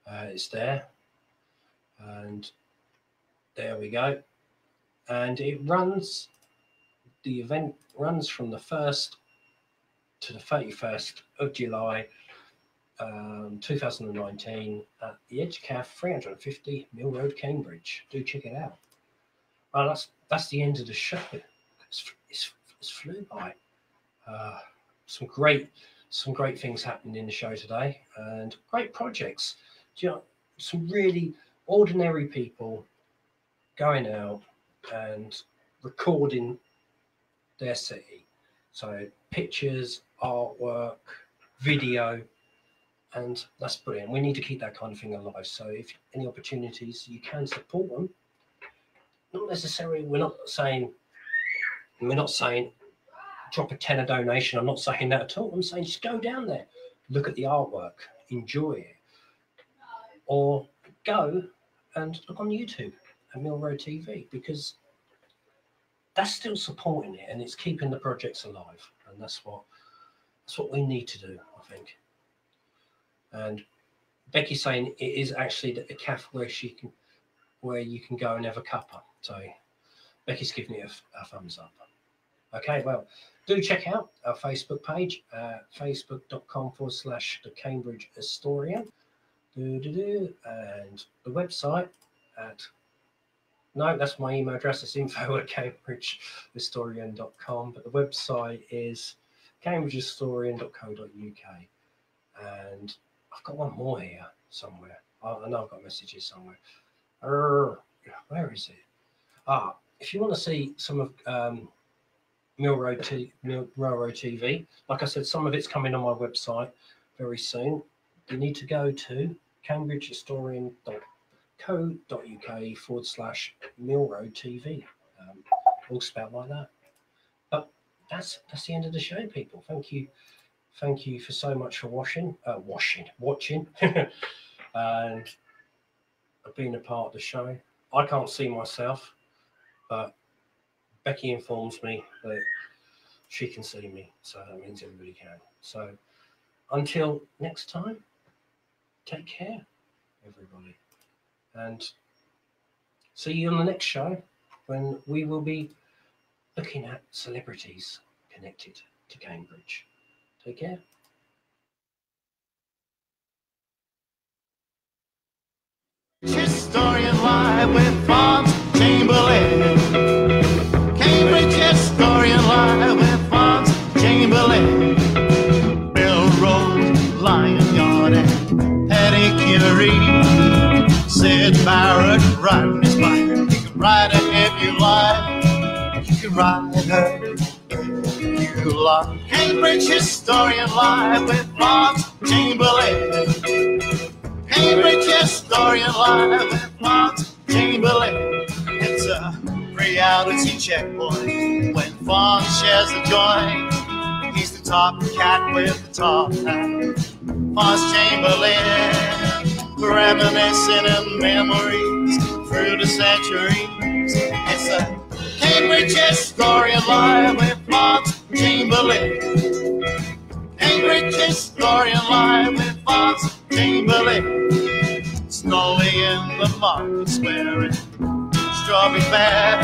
It's there, and there we go. And the event runs from the 1st to the 31st of July 2019 at the Edge Cafe, 350 Mill Road, Cambridge. Do check it out. Well, that's the end of the show. It's flew by. Some great things happened in the show today, and great projects. Some really ordinary people going out and recording their city. So pictures, artwork, video, and that's brilliant. We need to keep that kind of thing alive. So if any opportunities, you can support them. Not necessarily, we're not saying drop a tenner donation. I'm not saying that at all. I'm saying just go down there, look at the artwork, enjoy it, or go and look on YouTube at Mill Road TV, because that's still supporting it and it's keeping the projects alive, and that's what we need to do, I think. And Becky's saying it is actually a cafe where you can go and have a cuppa. So Becky's giving it a thumbs up. Okay, well, do check out our Facebook page, facebook.com/the Cambridge Historian, and the website no, that's my email address. It's info@cambridgehistorian.com, but the website is cambridgehistorian.co.uk. And I've got one more here somewhere. I know I've got messages somewhere. Where is it? If you want to see some of Mill Road TV, like I said, some of it's coming on my website very soon. You need to go to cambridgehistorian.co.uk/Mill Road TV, all spelled like that. But that's the end of the show, people. Thank you for so much for watching, and being a part of the show. I can't see myself, but Becky informs me that she can see me, so that means everybody can. So until next time, take care, everybody, and see you on the next show, when we will be looking at celebrities connected to Cambridge. Take care. Historian Live with Fonz Chamberlain. Cambridge Historian Live with Fonz Chamberlain. Mill Road, Lion Yard, and Pedicure. Sid Barrett riding his bike. You can ride her if you like. You can ride her if you like. Cambridge Historian Live with Fonz Chamberlain. Cambridge Historian Live with Fonz Chamberlain. It's a reality check, boy, when Fonz shares the joy. He's the top cat with the top hat. Fonz Chamberlain, reminiscing of memories through the centuries. It's a Cambridge Historian Live with Fonz Chamberlain. Cambridge Historian Live with Fonz Chamberlain. Snowy in the market square and Strawberry Fair.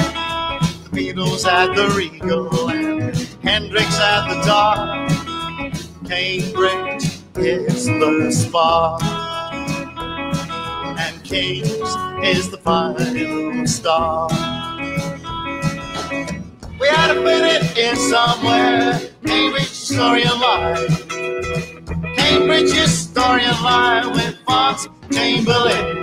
The Beatles at the Regal and Hendrix at the Dark. Cambridge is the spa, and King's is the final star. We had to fit it in somewhere. Cambridge Historian Live. Cambridge Historian Live with Fonz Chamberlain.